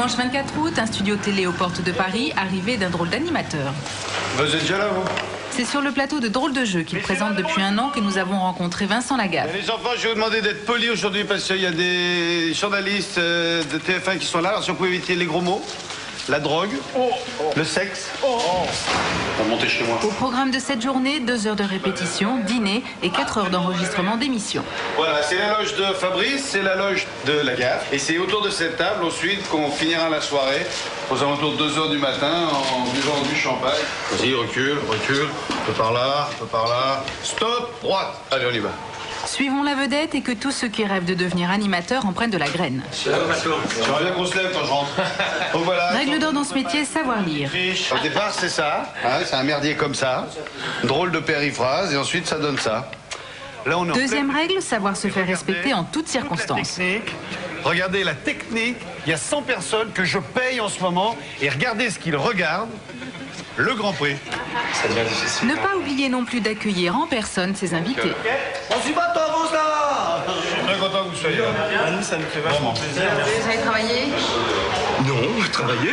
Dimanche 24 août, un studio télé aux portes de Paris, arrivé d'un drôle d'animateur. Vous êtes déjà là, vous? C'est sur le plateau de Drôle de Jeu qu'il présente depuis un an que nous avons rencontré Vincent Lagaffe. Les enfants, je vais vous demander d'être polis aujourd'hui parce qu'il y a des journalistes de TF1 qui sont là. Alors si on pouvait éviter les gros mots, la drogue, le sexe. On va monter chez moi. Au programme de cette journée, 2 heures de répétition, dîner et 4 heures d'enregistrement d'émission. Voilà, c'est la loge de Fabrice, c'est la loge de Lagaffe. Et c'est autour de cette table ensuite qu'on finira la soirée aux alentours de 2 heures du matin en buvant du champagne. Vas-y, recule, recule. Un peu par là, un peu par là. Stop, droite. Allez, on y va. Suivons la vedette et que tous ceux qui rêvent de devenir animateurs en prennent de la graine. J'aimerais bien qu'on se lève quand je rentre. Donc voilà. Règle d'or dans ce métier, savoir lire. Au départ, c'est ça. Hein, c'est un merdier comme ça. Drôle de périphrase. Et ensuite, ça donne ça. Là, on est Deuxième règle, savoir se faire respecter en toutes circonstances. Regardez la technique. Il y a 100 personnes que je paye en ce moment. Et regardez ce qu'ils regardent. Le Grand Prix. Ça devient difficile. Ne pas oublier non plus d'accueillir en personne ses invités. On s'y bat, toi, avance là. Je suis très content que vous soyez là. Nous, ça nous fait vachement plaisir. Vous avez travaillé? Non, travailler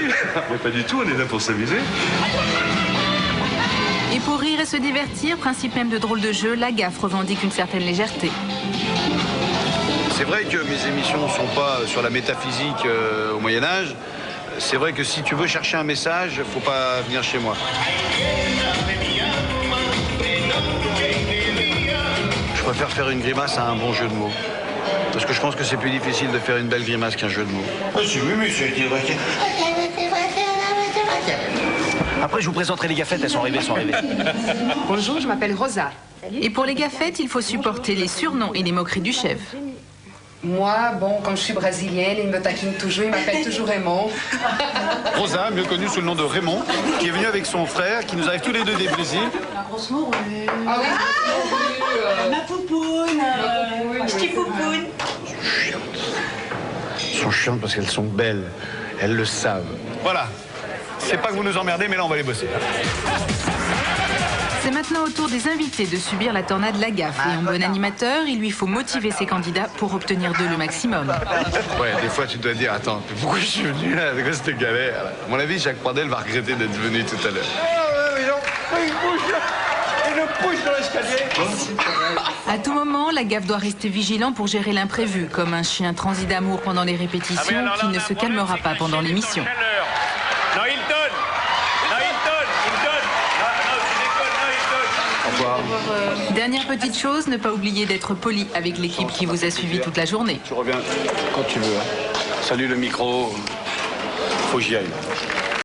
mais pas du tout, on est là pour s'amuser. Et pour rire et se divertir, principe même de Drôle de Jeu, Lagaffe revendique une certaine légèreté. C'est vrai que mes émissions ne sont pas sur la métaphysique au Moyen-Âge. C'est vrai que si tu veux chercher un message, faut pas venir chez moi. Je préfère faire une grimace à un bon jeu de mots. Parce que je pense que c'est plus difficile de faire une belle grimace qu'un jeu de mots. Après, je vous présenterai les gaffettes, elles sont arrivées, Bonjour, je m'appelle Rosa. Et pour les gaffettes, il faut supporter les surnoms et les moqueries du chef. Moi, bon, comme je suis brésilienne, il me taquine toujours, il m'appelle toujours Raymond. Rosa, mieux connue sous le nom de Raymond, qui est venu avec son frère, qui nous arrive tous les deux des Brésil. Ah oui, Ma poupoune, petit poupoune. Elles sont chiantes parce qu'elles sont belles. Elles le savent. Voilà. C'est pas que vous nous emmerdez, mais là, on va les bosser. C'est maintenant au tour des invités de subir la tornade Lagaffe. Et en bon animateur, il lui faut motiver ses candidats pour obtenir d'eux le maximum. Ouais, des fois, tu dois dire, attends, pourquoi je suis venu là? C'est quoi cette galère? À mon avis, Jacques Pradel va regretter d'être venu tout à l'heure. À tout moment, Lagaffe doit rester vigilant pour gérer l'imprévu, comme un chien transi d'amour pendant les répétitions qui ne se calmera pas pendant l'émission. Non, il donne. Non, il donne. Il donne. Non, tu déconnes. Non, il donne. Au revoir. Dernière petite chose, ne pas oublier d'être poli avec l'équipe qui vous a suivi toute la journée. Tu reviens quand tu veux. Hein. Salut le micro. Faut que j'y aille.